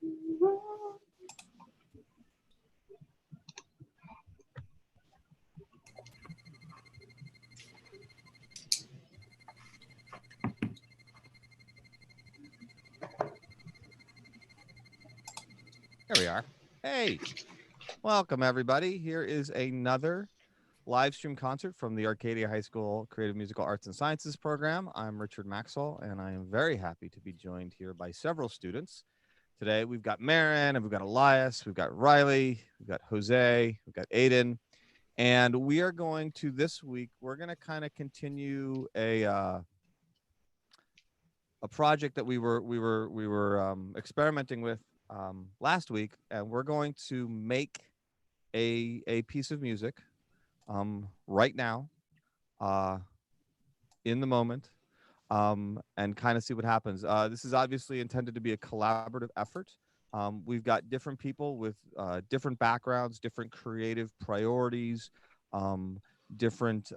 There we are. Hey, welcome everybody. Here is another live stream concert from the Arcadia High School Creative Musical Arts and Sciences program. I'm Richard Maxwell, and I am very happy to be joined here by several students. Today we've got Marin, and we've got Elias, we've got Riley, we've got Jose, we've got Aiden, and we are going to this week. We're going to kind of continue a project that we were experimenting with last week, and we're going to make a piece of music right now, in the moment, and kind of see what happens. This is obviously intended to be a collaborative effort. We've got different people with different backgrounds, different creative priorities, different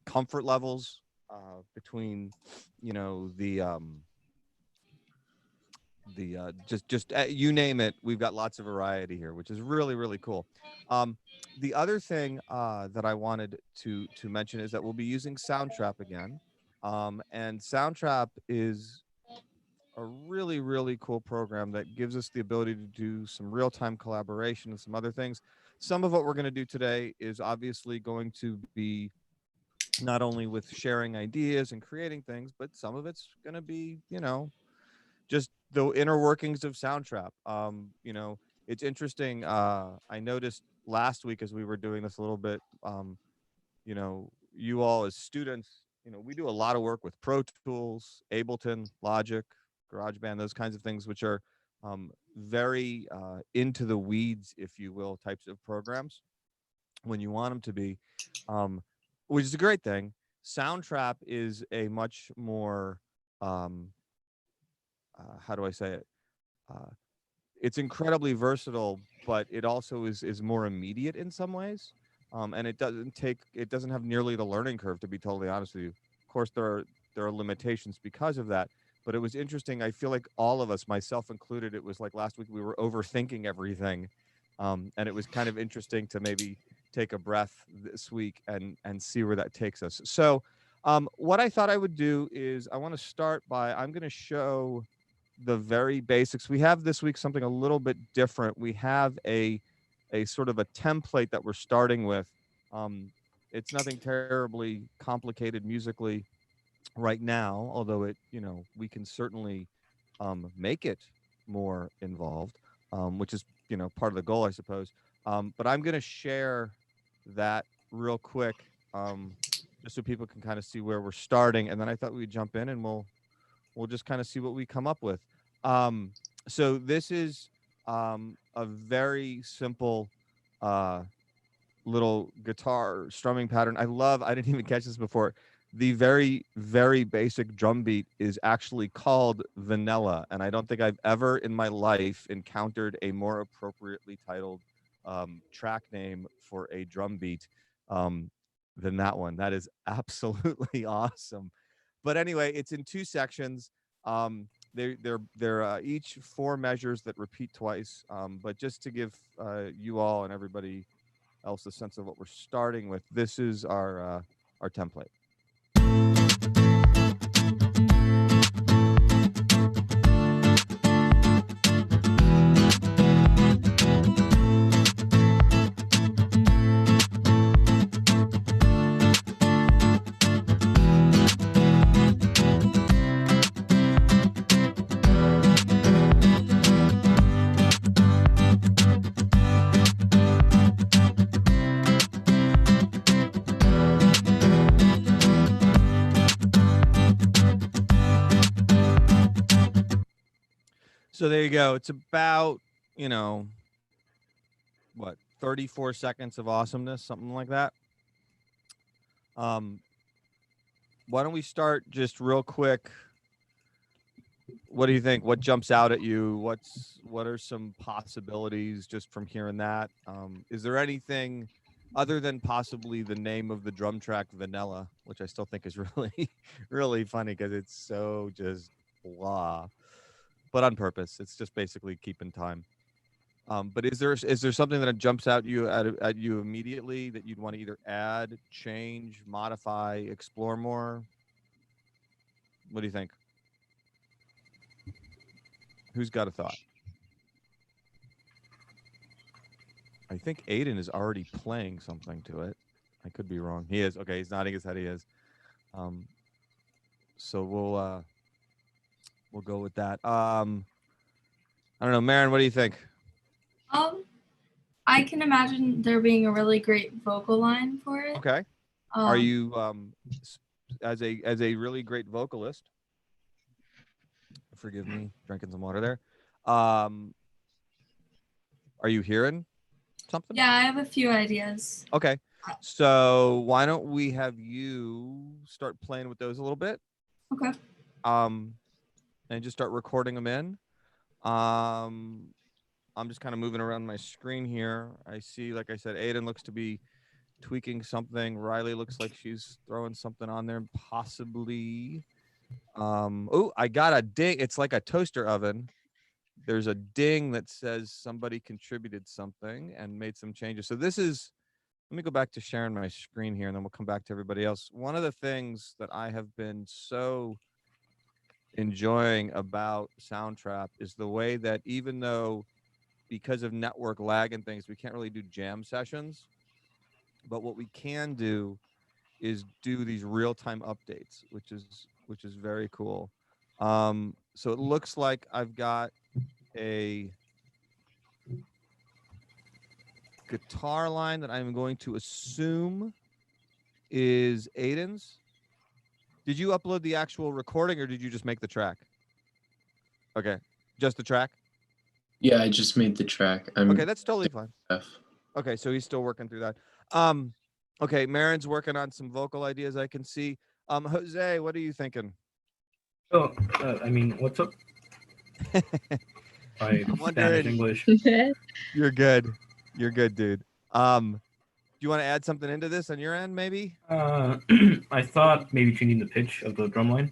comfort levels between, you know, just you name it. We've got lots of variety here, which is really cool. The other thing that I wanted to mention is that we'll be using Soundtrap again, and Soundtrap is a really cool program that gives us the ability to do some real-time collaboration and some other things. Some of what we're going to do today is obviously going to be not only with sharing ideas and creating things, but some of it's going to be, you know, just the inner workings of Soundtrap. You know, it's interesting. I noticed last week as we were doing this a little bit, you know, you all as students, you know, we do a lot of work with Pro Tools, Ableton, Logic, GarageBand, those kinds of things, which are very into the weeds, if you will, types of programs when you want them to be, which is a great thing. Soundtrap is a much more, how do I say it? Uh, it's incredibly versatile, but it also is more immediate in some ways. And it doesn't have nearly the learning curve, to be totally honest with you. Of course, there are limitations because of that. But it was interesting. I feel like all of us, myself included, it was like last week we were overthinking everything, and it was kind of interesting to maybe take a breath this week and see where that takes us. So, what I thought I would do is I want to start by I'm going to show the very basics. We have this week something a little bit different. We have a sort of a template that we're starting with. It's nothing terribly complicated musically right now, although it, you know, we can certainly make it more involved, which is, you know, part of the goal, I suppose. But I'm going to share that real quick, just so people can kind of see where we're starting, and then I thought we'd jump in and we'll just kind of see what we come up with. So this is a very simple little guitar strumming pattern. I didn't even catch this before. The very basic drum beat is actually called Vanilla, and I don't think I've ever in my life encountered a more appropriately titled track name for a drum beat than that one. That is absolutely awesome. But anyway, it's in two sections. They're each four measures that repeat twice. But just to give you all and everybody else a sense of what we're starting with, this is our template. So there you go. It's about, you know, what, 34 seconds of awesomeness, something like that. Why don't we start just real quick? What do you think? What jumps out at you? What are some possibilities just from hearing that? Is there anything other than possibly the name of the drum track, Vanilla, which I still think is really, really funny because it's so just blah. but on purpose. It's just basically keeping time. But is there something that jumps out at you immediately that you'd want to either add, change, modify, explore more? What do you think? Who's got a thought? I think Aiden is already playing something to it. I could be wrong. He is. Okay, he's nodding his head. He is. So we'll go with that. I don't know, Maren. What do you think? I can imagine there being a really great vocal line for it. Okay. Are you as a really great vocalist? Forgive me, drinking some water there. Are you hearing something? Yeah, I have a few ideas. Okay. So why don't we have you start playing with those a little bit? Okay. And just start recording them in. I'm just kind of moving around my screen here. I see, like I said, Aiden looks to be tweaking something. Riley looks like she's throwing something on there, possibly. Oh, I got a ding. It's like a toaster oven. There's a ding that says somebody contributed something and made some changes. So this is, let me go back to sharing my screen here, and then we'll come back to everybody else. One of the things that I have been so enjoying about Soundtrap is the way that, even though because of network lag and things, we can't really do jam sessions, but what we can do is do these real-time updates, which is very cool. So it looks like I've got a guitar line that I'm going to assume is Aiden's. Did you upload the actual recording, or did you just make the track? Okay, just the track? Yeah, I just made the track. Okay, that's totally fine. Okay, so he's still working through that. Okay, Marin's working on some vocal ideas, I can see. Jose, what are you thinking? Oh, I mean, what's up? I'm wondering, Spanish, English. You're good. You're good, dude. Do you want to add something into this on your end, maybe? I thought maybe changing the pitch of the drum line.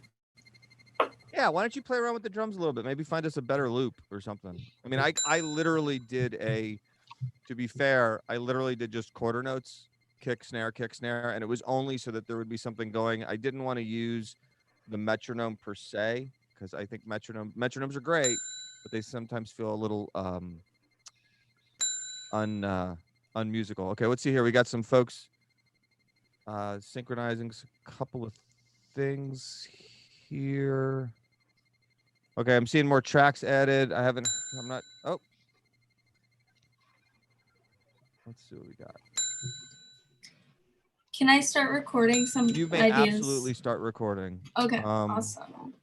Yeah, why don't you play around with the drums a little bit? Maybe find us a better loop or something. I mean, I literally did to be fair, I literally did just quarter notes, kick, snare, and it was only so that there would be something going. I didn't want to use the metronome per se, because I think metronomes are great, but they sometimes feel a little unmusical. Okay, let's see here. We got some folks synchronizing a couple of things here. Okay, I'm seeing more tracks added. I'm not, oh. Let's see what we got. Can I start recording some ideas? You may absolutely start recording. Okay, awesome.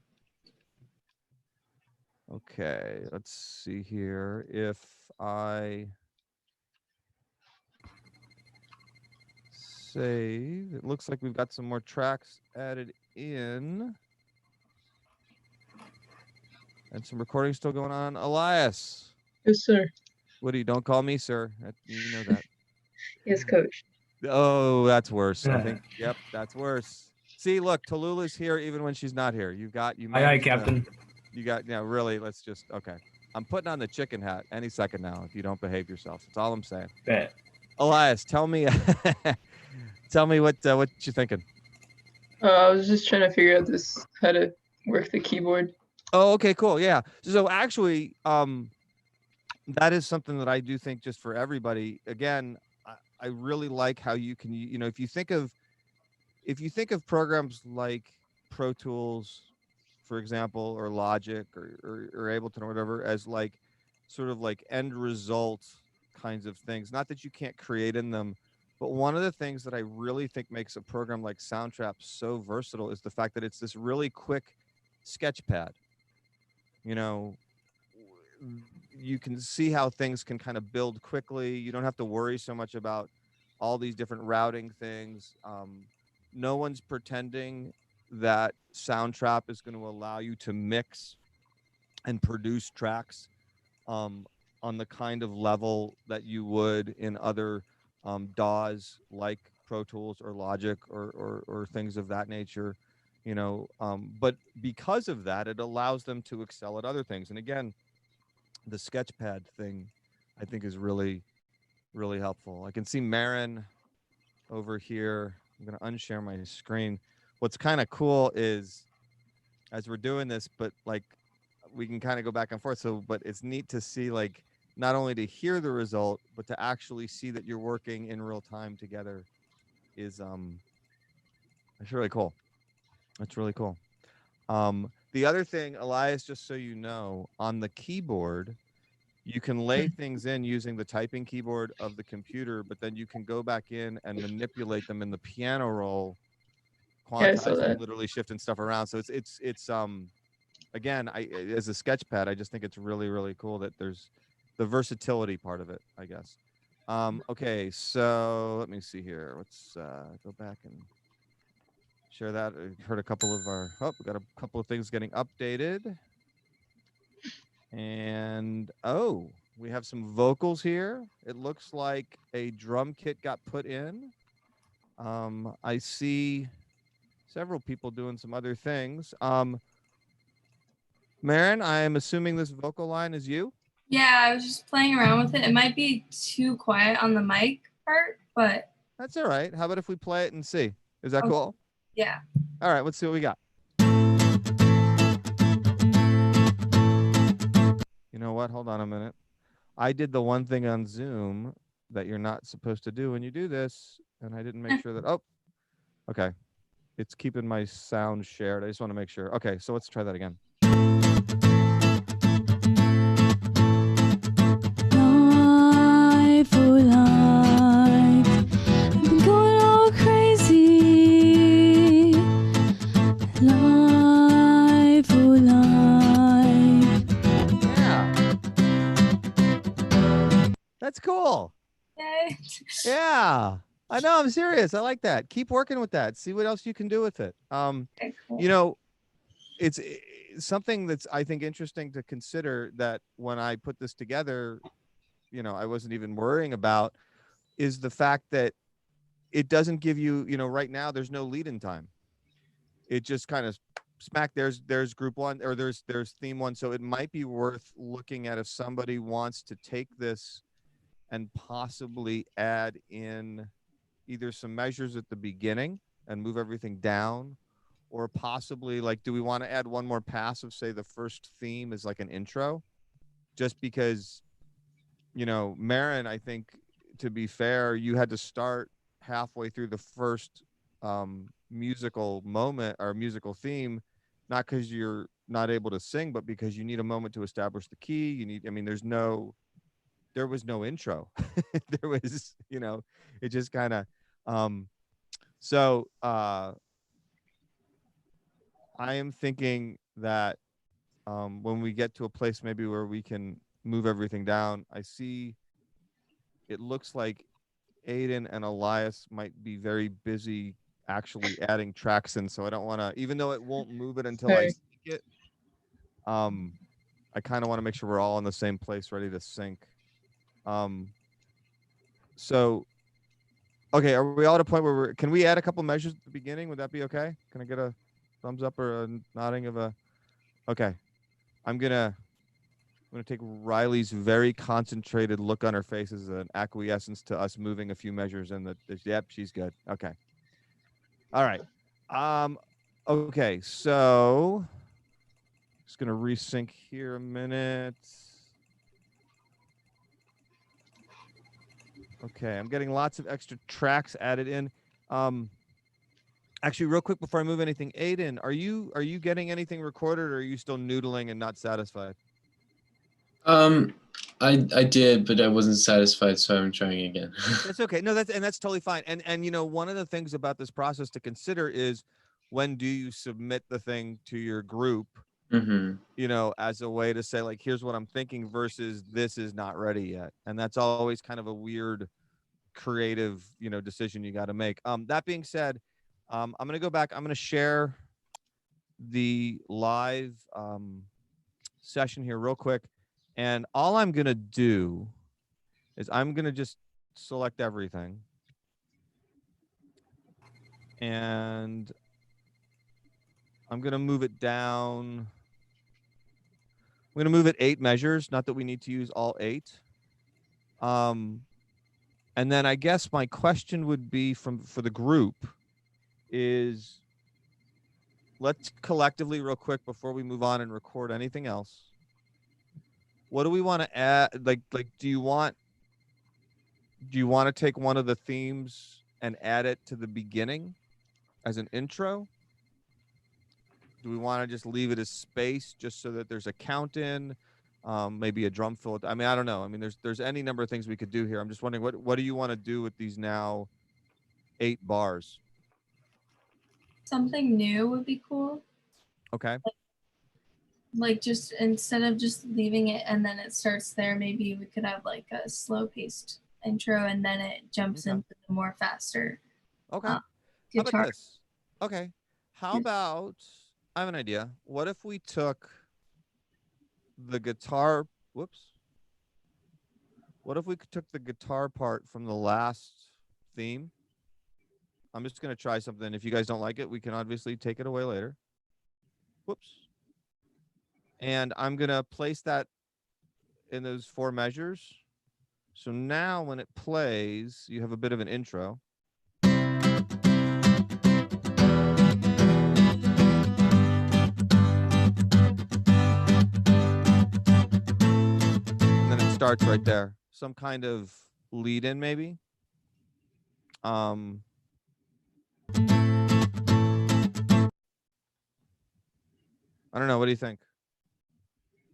Okay, let's see here. If I save, it looks like we've got some more tracks added in. And some recording still going on. Elias. Yes, sir. Woody, don't call me sir. You know that. Yes, coach. Oh, that's worse. I think, yep, that's worse. See, look, Tallulah's here even when she's not here. You Aye, Captain. You got, yeah, really, let's just, okay. I'm putting on the chicken hat any second now if you don't behave yourself. That's all I'm saying. Bet. Elias, tell me what you're thinking. I was just trying to figure out how to work the keyboard. Oh, okay, cool. Yeah. So actually, that is something that I do think just for everybody. Again, I really like how you can, if you think of programs like Pro Tools, for example, or Logic or Ableton or whatever, as like sort of like end result kinds of things. Not that you can't create in them, but one of the things that I really think makes a program like Soundtrap so versatile is the fact that it's this really quick sketch pad. You can see how things can kind of build quickly. You don't have to worry so much about all these different routing things. No one's pretending that Soundtrap is going to allow you to mix and produce tracks on the kind of level that you would in other DAWs like Pro Tools or Logic or things of that nature. But because of that, it allows them to excel at other things. And again, the sketchpad thing, I think, is really, really helpful. I can see Marin over here. I'm going to unshare my screen. What's kind of cool is as we're doing this, but like we can kind of go back and forth. So, but it's neat to see, like, not only to hear the result, but to actually see that you're working in real time together is, it's really cool. That's really cool. The other thing, Elias, just so you know, on the keyboard, you can lay things in using the typing keyboard of the computer, but then you can go back in and manipulate them in the piano roll, Yeah, I saw quantizing, that. literally shifting stuff around. So it's again, as a sketchpad, I just think it's really, really cool that there's the versatility part of it, I guess. Okay, so let me see here. Let's go back and share that. I heard a couple of our, we got a couple of things getting updated. And we have some vocals here. It looks like a drum kit got put in. I see several people doing some other things. Marin, I am assuming this vocal line is you? Yeah, I was just playing around with it. It might be too quiet on the mic part, but That's all right. How about if we play it and see? Is that Oh. cool? yeah. All right, let's see what we got. You know what? Hold on a minute. I did the one thing on Zoom that you're not supposed to do when you do this, and I didn't make sure that. Oh, okay. It's keeping my sound shared. I just want to make sure. Okay, so let's try that again. Life, oh life, I've been going all crazy. Life, oh life. Yeah. That's cool. Yay. Yeah. I know, I'm serious. I like that. Keep working with that. See what else you can do with it. Okay, cool. You know, it's something that's, I think, interesting to consider, that when I put this together, I wasn't even worrying about, is the fact that it doesn't give you, right now there's no lead in time. It just kind of smack, there's group one, or there's theme one. So it might be worth looking at if somebody wants to take this and possibly add in either some measures at the beginning and move everything down, or possibly, like, do we want to add one more pass of, say, the first theme is like an intro, just because, Marin, I think, to be fair, you had to start halfway through the first musical moment or musical theme, not because you're not able to sing, but because you need a moment to establish the key. There was no intro. There was, it just kind of, so I am thinking that when we get to a place maybe where we can move everything down, I see it looks like Aiden and Elias might be very busy actually adding tracks in. So I don't want to, even though it won't move it until I Sorry. sync it, I kind of want to make sure we're all in the same place, ready to sync. So, okay, are we all at a point where can we add a couple measures at the beginning? Would that be okay? Can I get a thumbs up or a nodding of a, okay. I'm gonna take Riley's very concentrated look on her face as an acquiescence to us moving a few measures, and yep, she's good. Okay. All right. Okay, so just gonna resync here a minute. Okay, I'm getting lots of extra tracks added in. Actually, real quick before I move anything, Aiden, are you getting anything recorded, or are you still noodling and not satisfied? I did, but I wasn't satisfied, so I'm trying again. That's okay. No, that's totally fine. And one of the things about this process to consider is, when do you submit the thing to your group, as a way to say, like, here's what I'm thinking versus this is not ready yet. And that's always kind of a weird creative, decision you got to make. That being said, I'm going to go back. I'm going to share the live session here real quick. And all I'm going to do is I'm going to just select everything. And I'm going to move it down. I'm going to move it 8 measures. Not that we need to use all 8. And then I guess my question would be for the group is, let's collectively real quick before we move on and record anything else. What do we want to add? Like, do you want to take one of the themes and add it to the beginning as an intro? Do we want to just leave it as space just so that there's a count in, maybe a drum fill? I mean, I don't know. I mean, there's any number of things we could do here. I'm just wondering what do you want to do with these now 8 bars? Something new would be cool. Okay. Like just instead of just leaving it and then it starts there, maybe we could have like a slow paced intro and then it jumps Okay. into the more faster Okay. How guitar. about this? Okay. How about, I have an idea. What if we took the guitar, whoops. What if we took the guitar part from the last theme? I'm just going to try something. If you guys don't like it, we can obviously take it away later. Whoops. And I'm going to place that in those 4 measures. So now when it plays, you have a bit of an intro. And then it starts right there. Some kind of lead in maybe. I don't know. What do you think?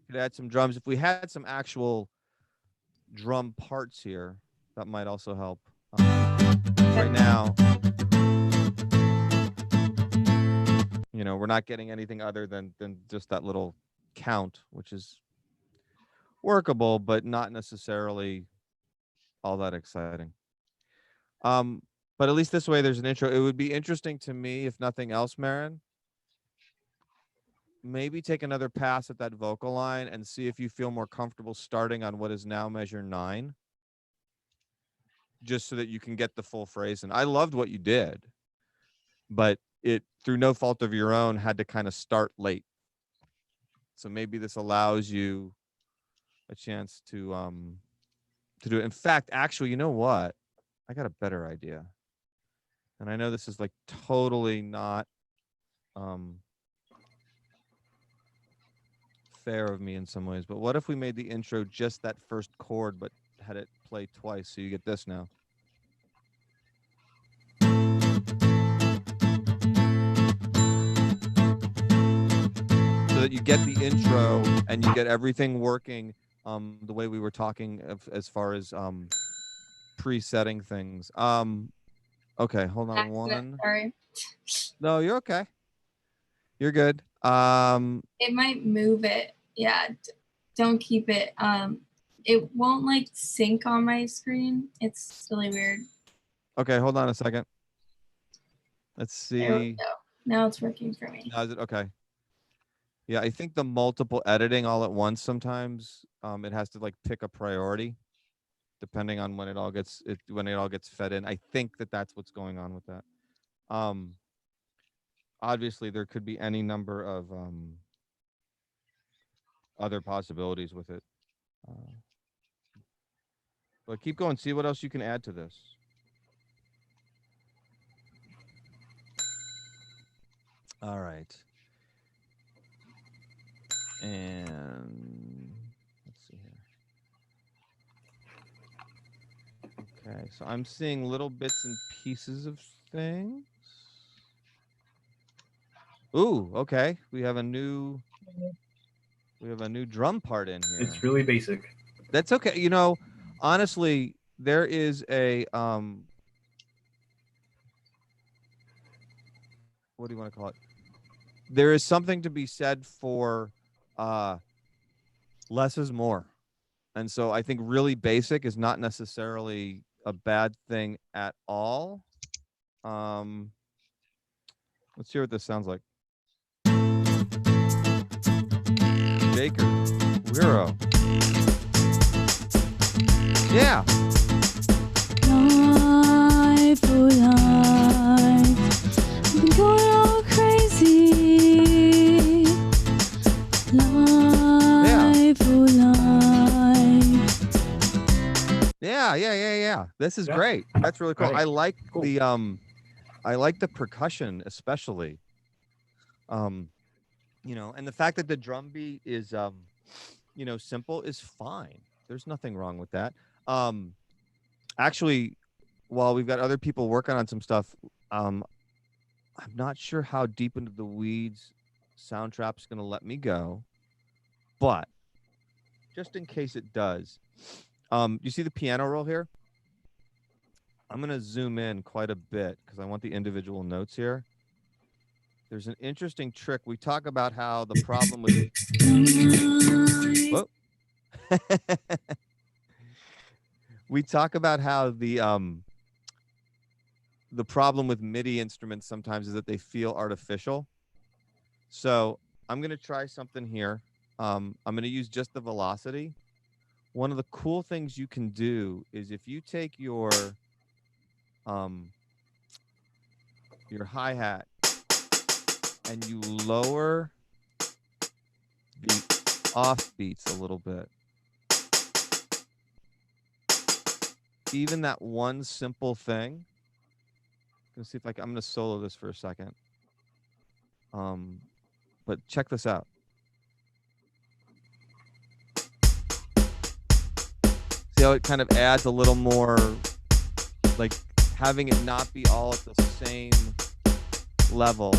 Could add some drums. If we had some actual drum parts here, that might also help. Right now, you know, we're not getting anything other than just that little count, which is workable, but not necessarily all that exciting. But at least this way, there's an intro. It would be interesting to me, if nothing else, Marin, maybe take another pass at that vocal line and see if you feel more comfortable starting on what is now measure 9, just so that you can get the full phrase. And I loved what you did, but it, through no fault of your own, had to kind of start late. So maybe this allows you a chance to do it. In fact, actually, you know what? I got a better idea. And I know this is like totally not fair of me in some ways, but what if we made the intro just that first chord, but had it play twice, so you get this now? So that you get the intro and you get everything working the way we were talking as far as presetting things. Okay, hold on one. Sorry. No, you're okay. You're good. It might move it. Yeah. Don't keep it. It won't like sync on my screen. It's really weird. Okay, hold on a second. Let's There we see. go. Now it's working for me. Now is it okay? Yeah, I think the multiple editing all at once sometimes it has to like pick a priority depending on when it all gets fed in. I think that's what's going on with that. Obviously there could be any number of other possibilities with it. But keep going, see what else you can add to this. All right. And let's see here. Okay, so I'm seeing little bits and pieces of things. Ooh, okay. We have a new drum part in here. It's really basic. That's okay. You know, honestly, there is a what do you want to call it? There is something to be said for less is more. And so I think really basic is not necessarily a bad thing at all. Let's hear what this sounds like. Baker, Wiro. Yeah. Life, oh life, I've been going all crazy. This is Yeah. great. That's really cool. Right. I like Cool. the I like the percussion especially. You know, and the fact that the drum beat is you know, simple is fine. There's nothing wrong with that. Actually, while we've got other people working on some stuff, I'm not sure how deep into the weeds Soundtrap's going to let me go, but just in case it does, you see the piano roll here? I'm going to zoom in quite a bit because I want the individual notes here. There's an interesting trick. We talk about how the problem with Whoa. We talk about how the problem with MIDI instruments sometimes is that they feel artificial. So I'm going to try something here. I'm going to use just the velocity. One of the cool things you can do is if you take your hi-hat and you lower the off beats a little bit, even that one simple thing. Let's see if I'm going to solo this for a second. But check this out. See how it kind of adds a little more, like having it not be all at the same level.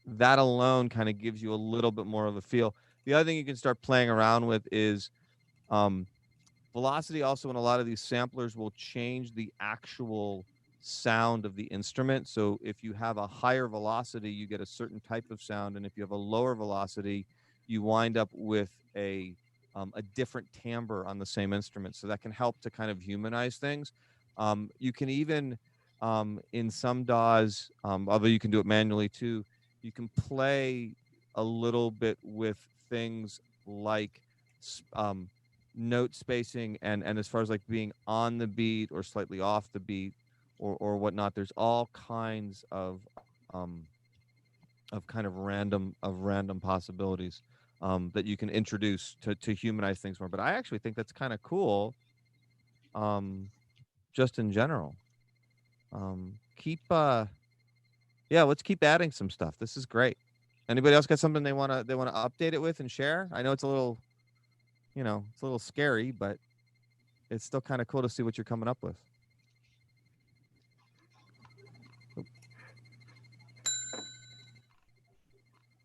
That alone kind of gives you a little bit more of a feel. The other thing you can start playing around with is velocity. Also, in a lot of these samplers will change the actual sound of the instrument. So if you have a higher velocity, you get a certain type of sound, and if you have a lower velocity, you wind up with a different timbre on the same instrument. So that can help to kind of humanize things. You can even in some DAWs, although you can do it manually too, you can play a little bit with things like note spacing and as far as like being on the beat or slightly off the beat or whatnot. There's all kinds of kind of random possibilities that you can introduce to humanize things more. But I actually think that's kind of cool. Just in general, let's keep adding some stuff. This is great. Anybody else got something they want to update it with and share? I know it's a little, it's a little scary, but it's still kind of cool to see what you're coming up with.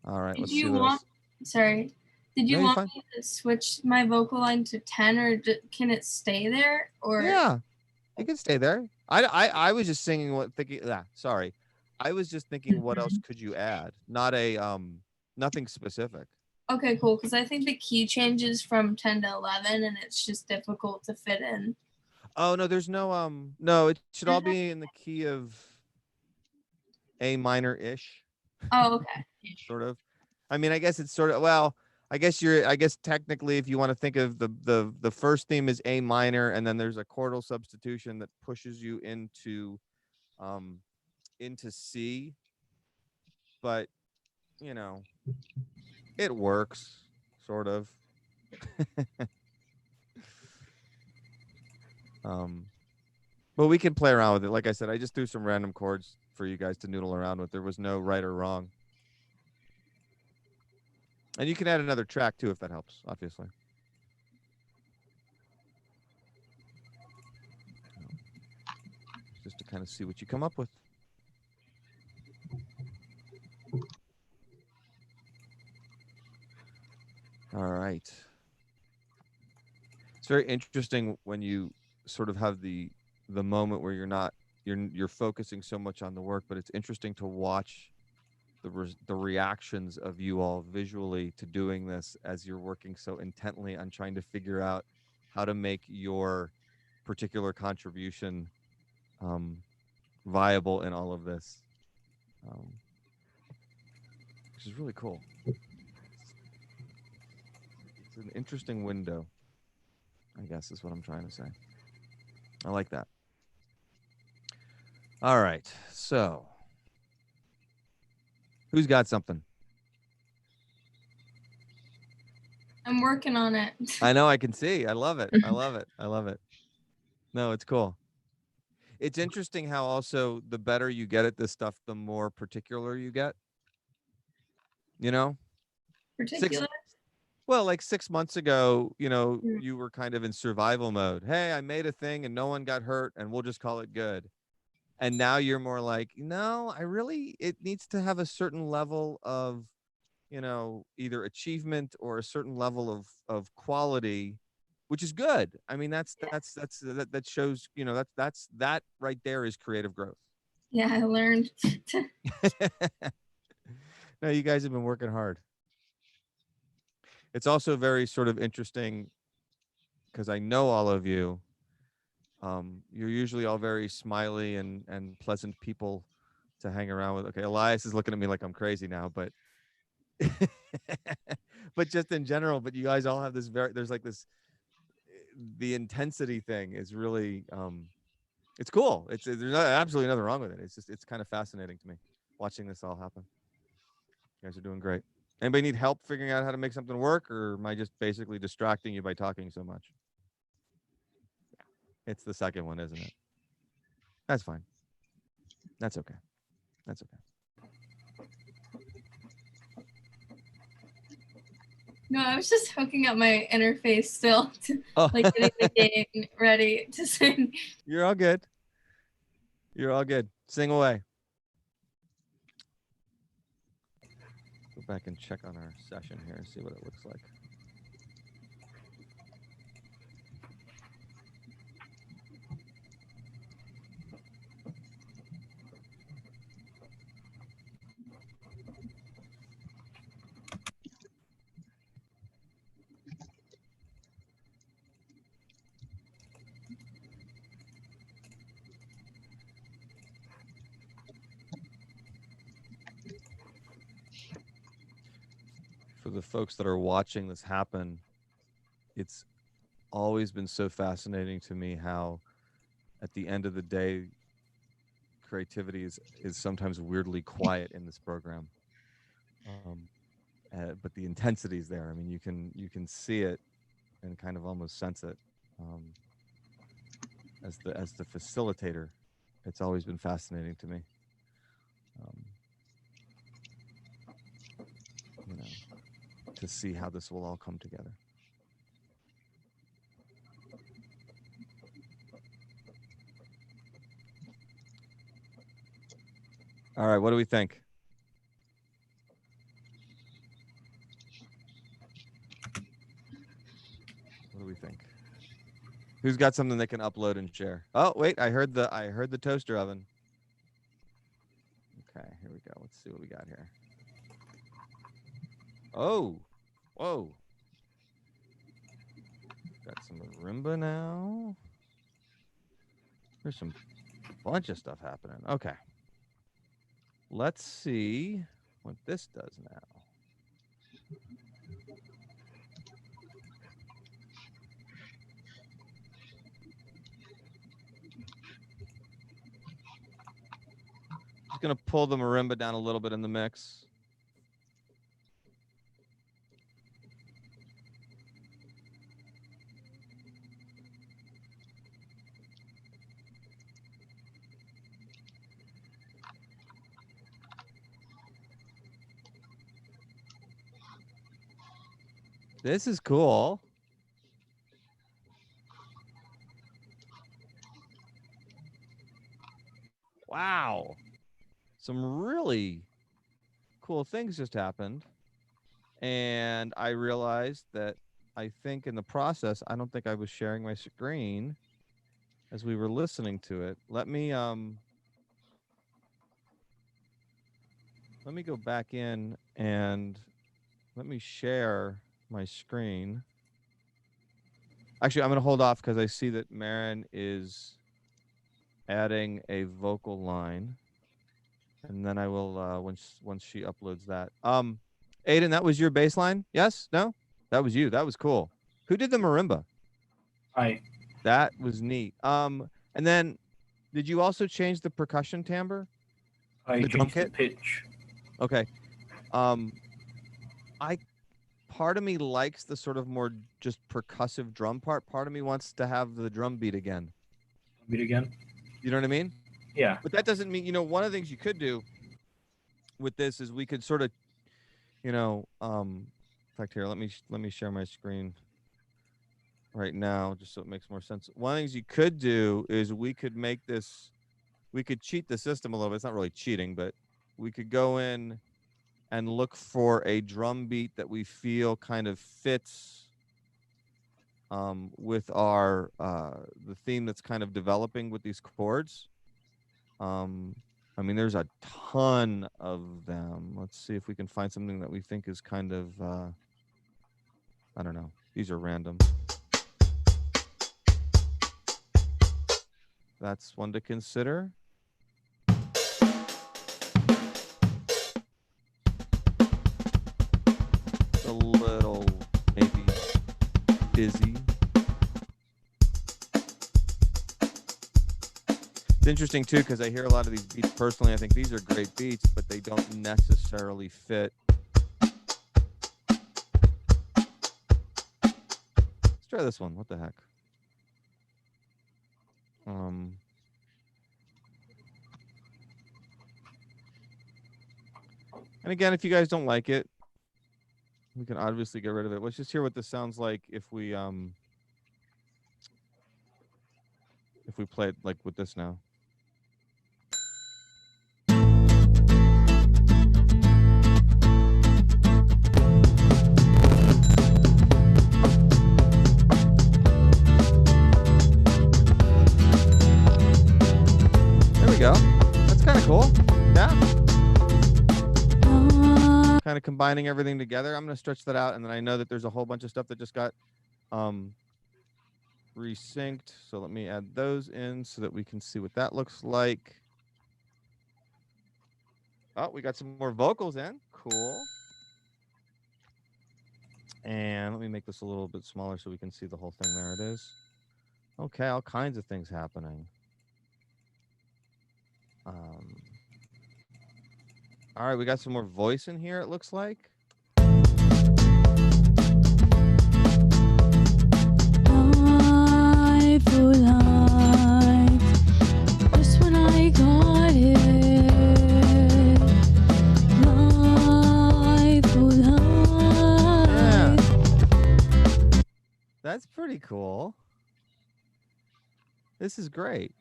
All right, let's see what else. Sorry. Did you No, you're want fine. me to switch my vocal line to 10 or can it stay there? Or Yeah, it can stay there. I was just thinking. Sorry, I was just thinking what else could you add? Not a nothing specific. Okay, cool. Because I think the key changes from 10 to 11, and it's just difficult to fit in. Oh no, there's no no. It should all be in the key of A minor ish. Oh, okay. Sort of. I mean, I guess it's sort of, well, I guess technically if you want to think of the first theme is A minor, and then there's a chordal substitution that pushes you into C, but it works sort of. But we can play around with it. Like I said, I just threw some random chords for you guys to noodle around with. There was no right or wrong. And you can add another track too if that helps, obviously. Just to kind of see what you come up with. All right. It's very interesting when you sort of have the moment where you're focusing so much on the work, but it's interesting to watch the reactions of you all visually to doing this as you're working so intently on trying to figure out how to make your particular contribution viable in all of this, which is really cool. It's an interesting window, I guess is what I'm trying to say. I like that. All right, so who's got something? I'm working on it. I know, I can see. I love it. I love it. I love it. No, it's cool. It's interesting how also the better you get at this stuff, the more particular you get. You know? Particular. Well, like 6 months ago, Mm. you were kind of in survival mode. Hey, I made a thing and no one got hurt and we'll just call it good. And now you're more like, no, it needs to have a certain level of, either achievement or a certain level of quality, which is good. I mean, that shows, that right there is creative growth. Yeah, I learned. No, you guys have been working hard. It's also very sort of interesting because I know all of you. You're usually all very smiley and pleasant people to hang around with. Okay, Elias is looking at me like I'm crazy now, but but just in general. But you guys all have there's like this, the intensity thing is really it's cool. There's absolutely nothing wrong with it. It's kind of fascinating to me watching this all happen. You guys are doing great. Anybody need help figuring out how to make something work, or am I just basically distracting you by talking so much? It's the second one, isn't it? That's fine. That's okay. That's okay. No, I was just hooking up my interface still to Oh. like getting the game ready to sing. You're all good. You're all good. Sing away. Go back and check on our session here and see what it looks like. For the folks that are watching this happen, it's always been so fascinating to me how at the end of the day, creativity is sometimes weirdly quiet in this program. But the intensity is there. I mean, you can see it and kind of almost sense it. As the facilitator, it's always been fascinating to me. To see how this will all come together. All right, what do we think? What do we think? Who's got something they can upload and share? Oh, wait, I heard the toaster oven. Okay, here we go. Let's see what we got here. Oh, whoa. Got some marimba now. There's some bunch of stuff happening. Okay. Let's see what this does now. Just gonna pull the marimba down a little bit in the mix. This is cool. Wow. Some really cool things just happened. And I realized that I think in the process, I don't think I was sharing my screen as we were listening to it. Let me go back in and let me share my screen. Actually, I'm going to hold off because I see that Marin is adding a vocal line. And then I will, once she uploads that. Aiden, that was your bass line? Yes? No? That was you. That was cool. Who did the marimba? That was neat. And then did you also change the percussion timbre? I The drum changed the kit? pitch. Okay. part of me likes the sort of more just percussive drum part. Part of me wants to have the drum beat again. Beat again. You know what I mean? Yeah. But that doesn't mean, one of the things you could do with this is we could sort of, in fact, here, let me share my screen right now, just so it makes more sense. One of the things you could do is we could cheat the system a little bit. It's not really cheating, but we could go in and look for a drum beat that we feel kind of fits with our the theme that's kind of developing with these chords. I mean, there's a ton of them. Let's see if we can find something that we think is kind of I don't know. These are random. That's one to consider. A little maybe busy. It's interesting too because I hear a lot of these beats personally. I think these are great beats, but they don't necessarily fit. Let's try this one. What the heck? And again, if you guys don't like it, we can obviously get rid of it. Let's just hear what this sounds like if we play it like with this now. There we go. That's kind of cool. Yeah. Kind of combining everything together. I'm going to stretch that out, and then I know that there's a whole bunch of stuff that just got resynced. So let me add those in so that we can see what that looks like. Oh, we got some more vocals in. Cool. And let me make this a little bit smaller so we can see the whole thing. There it is. Okay, all kinds of things happening. All right, we got some more voice in here, it looks like. I feel like just when I got it, I feel like. That's pretty cool. This is great.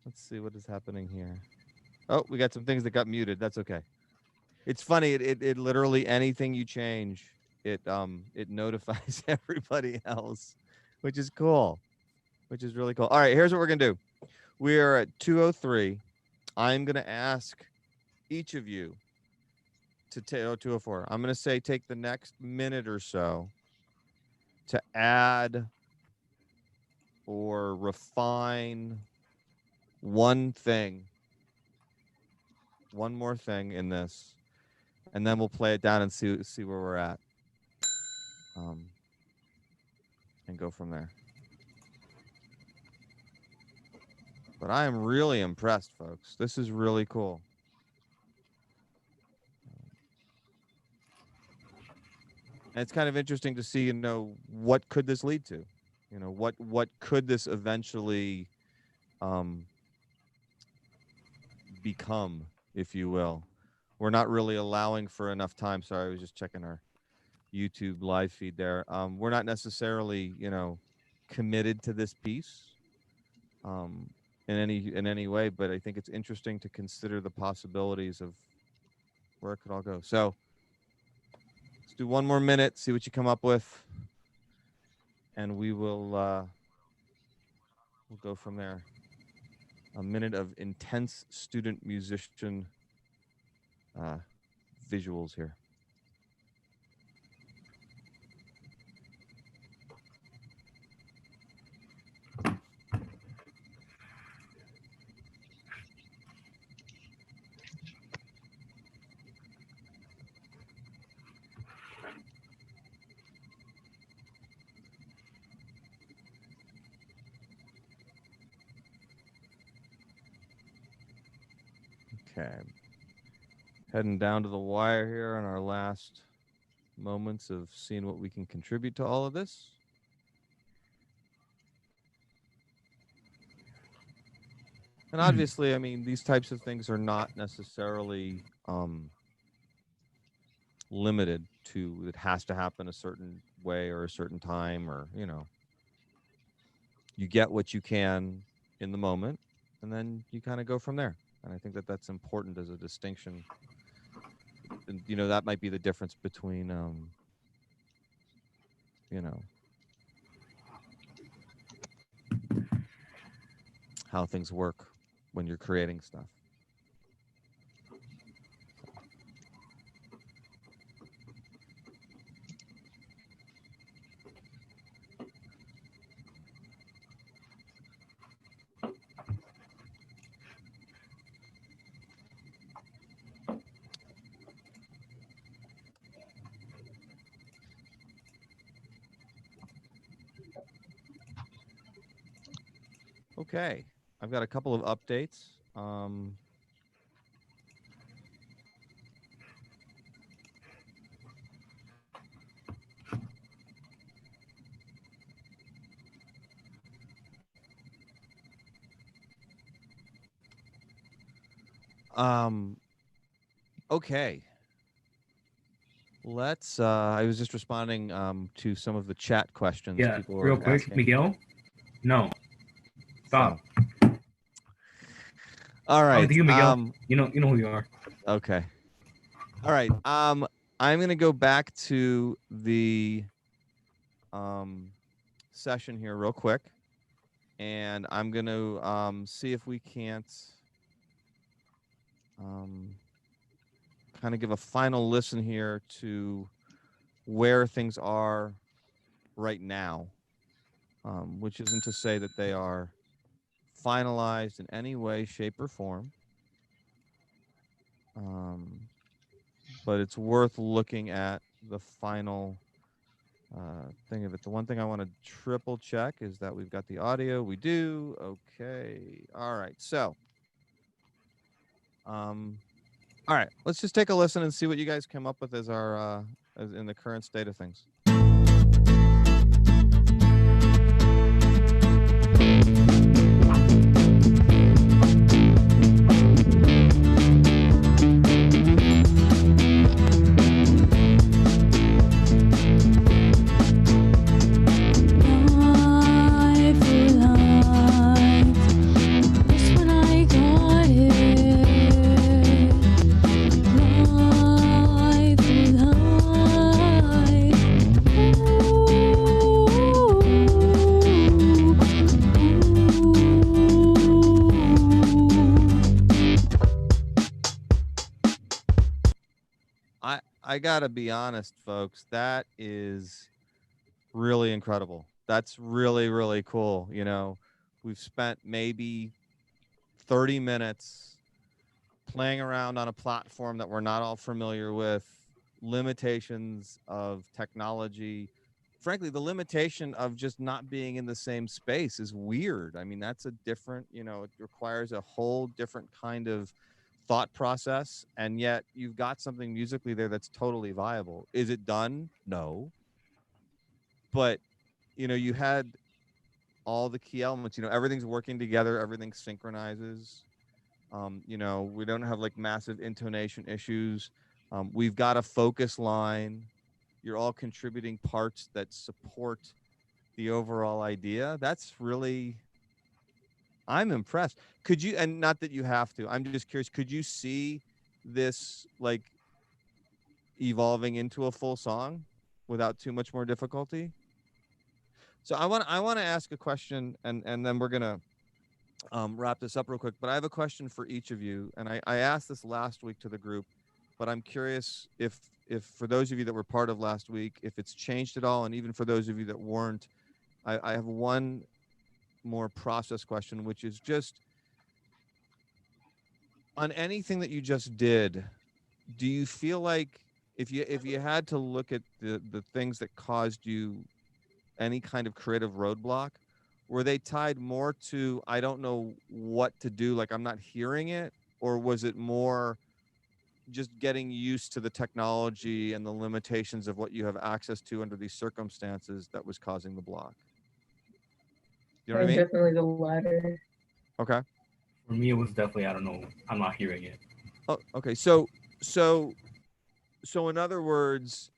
Let's see what is happening here. Oh, we got some things that got muted. That's okay. It's funny. It literally anything you change, it notifies everybody else, which is cool, which is really cool. All right, here's what we're gonna do. We are at 2:03. I'm gonna ask each of you to take 2:04. I'm gonna say take the next minute or so to add or refine one more thing in this, and then we'll play it down and see where we're at, and go from there. But I am really impressed, folks. This is really cool. And it's kind of interesting to see, what could this lead to? What could this eventually become, if you will? We're not really allowing for enough time. Sorry, I was just checking our YouTube live feed there. We're not necessarily, committed to this piece in any way, but I think it's interesting to consider the possibilities of where it could all go. So let's do one more minute, see what you come up with, and we'll go from there. A minute of intense student musician visuals here. Okay. Heading down to the wire here on our last moments of seeing what we can contribute to all of this. And obviously, I mean, these types of things are not necessarily limited to it has to happen a certain way or a certain time, or, you know, you get what you can in the moment and then you kind of go from there. And I think that that's important as a distinction. And, you know, that might be the difference between, you know, how things work when you're creating stuff. Okay, I've got a couple of updates. Okay. Let's I was just responding to some of the chat questions Yeah, people were real quick, asking. Miguel. No, stop. So, all right. Oh, to you, Miguel. You know who you are. Okay. All right. I'm gonna go back to the session here real quick, and I'm gonna see if we can't kind of give a final listen here to where things are right now, which isn't to say that they are finalized in any way, shape, or form. But it's worth looking at the final thing of it. The one thing I want to triple check is that we've got the audio. We do. Okay. All right. So, all right. Let's just take a listen and see what you guys come up with as our as in the current state of things. I gotta be honest, folks. That is really incredible. That's really, really cool. You know, we've spent maybe 30 minutes playing around on a platform that we're not all familiar with, limitations of technology. Frankly, the limitation of just not being in the same space is weird. I mean, that's a different, you know, it requires a whole different kind of thought process, and yet you've got something musically there that's totally viable. Is it done? No. But, you know, you had all the key elements, you know, everything's working together, everything synchronizes. You know, we don't have like massive intonation issues. We've got a focus line. You're all contributing parts that support the overall idea. That's really, I'm impressed. Could you, and not that you have to, I'm just curious, could you see this like evolving into a full song without too much more difficulty? So I want to ask a question, and then we're gonna wrap this up real quick. But I have a question for each of you, and I asked this last week to the group, but I'm curious if for those of you that were part of last week, if it's changed at all, and even for those of you that weren't, I have one more process question, which is just on anything that you just did, do you feel like if you had to look at the things that caused you any kind of creative roadblock, were they tied more to I don't know what to do, like I'm not hearing it, or was it more just getting used to the technology and the limitations of what you have access to under these circumstances that was causing the block. You know what I mean? Definitely the latter. Okay. For me, it was definitely, I don't know, I'm not hearing it. Oh, okay. So in other words,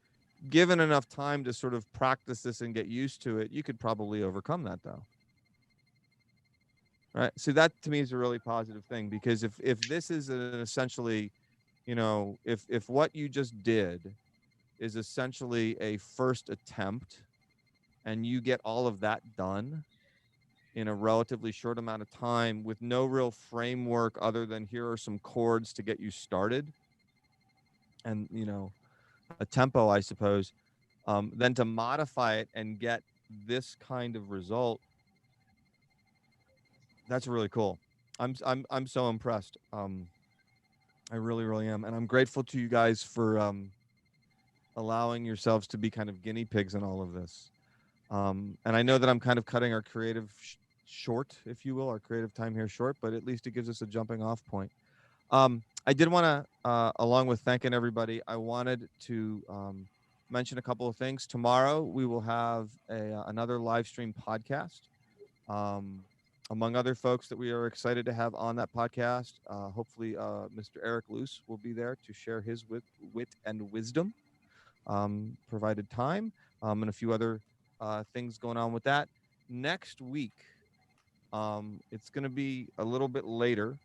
given enough time to sort of practice this and get used to it, you could probably overcome that, though. Right. So that to me is a really positive thing, because if this is an essentially, if what you just did is essentially a first attempt and you get all of that done in a relatively short amount of time with no real framework other than here are some chords to get you started and, a tempo, I suppose, then to modify it and get this kind of result, that's really cool. I'm so impressed. I really, really am. And I'm grateful to you guys for allowing yourselves to be kind of guinea pigs in all of this. And I know that I'm kind of cutting our creative short, if you will, our creative time here short, but at least it gives us a jumping off point. I did want to, along with thanking everybody, I wanted to mention a couple of things. Tomorrow, we will have another live stream podcast. Among other folks that we are excited to have on that podcast, hopefully Mr. Eric Luce will be there to share his wit and wisdom, provided time, and a few other things going on with that. Next week, it's going to be a little bit later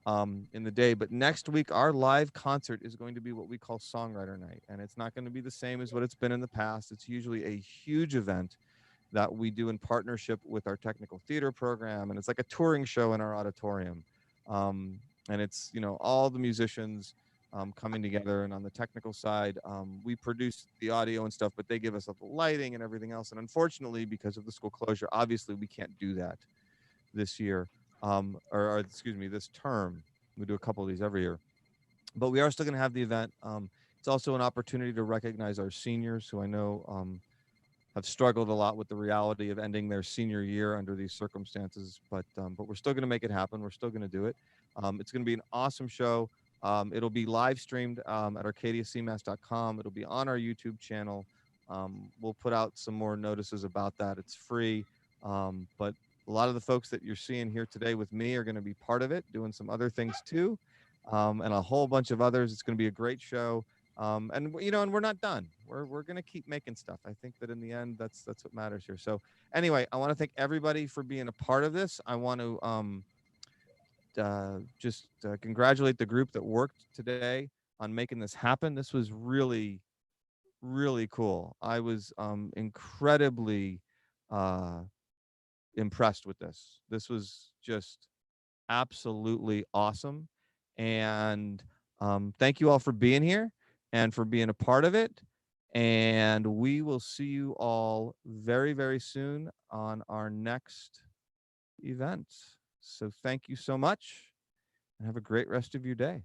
in the day, but next week our live concert is going to be what we call Songwriter Night, and it's not going to be the same as what it's been in the past. It's usually a huge event that we do in partnership with our technical theater program, and it's like a touring show in our auditorium, and it's all the musicians coming together. And on the technical side, we produce the audio and stuff, but they give us the lighting and everything else. And unfortunately, because of the school closure, obviously we can't do that this year, or excuse me, this term. We do a couple of these every year, but we are still going to have the event. It's also an opportunity to recognize our seniors, who I know have struggled a lot with the reality of ending their senior year under these circumstances, but we're still going to make it happen. We're still going to do it. It's going to be an awesome show. It'll be live streamed at arcadiacmas.com. It'll be on our YouTube channel. We'll put out some more notices about that. It's free, but a lot of the folks that you're seeing here today with me are going to be part of it, doing some other things too, and a whole bunch of others. It's going to be a great show. And we're not done. We're going to keep making stuff. I think that in the end, that's what matters here. So anyway, I want to thank everybody for being a part of this. I want to just congratulate the group that worked today on making this happen. This was really, really cool. I was incredibly impressed with this. This was just absolutely awesome. And thank you all for being here and for being a part of it. And we will see you all very, very soon on our next event. So thank you so much and have a great rest of your day.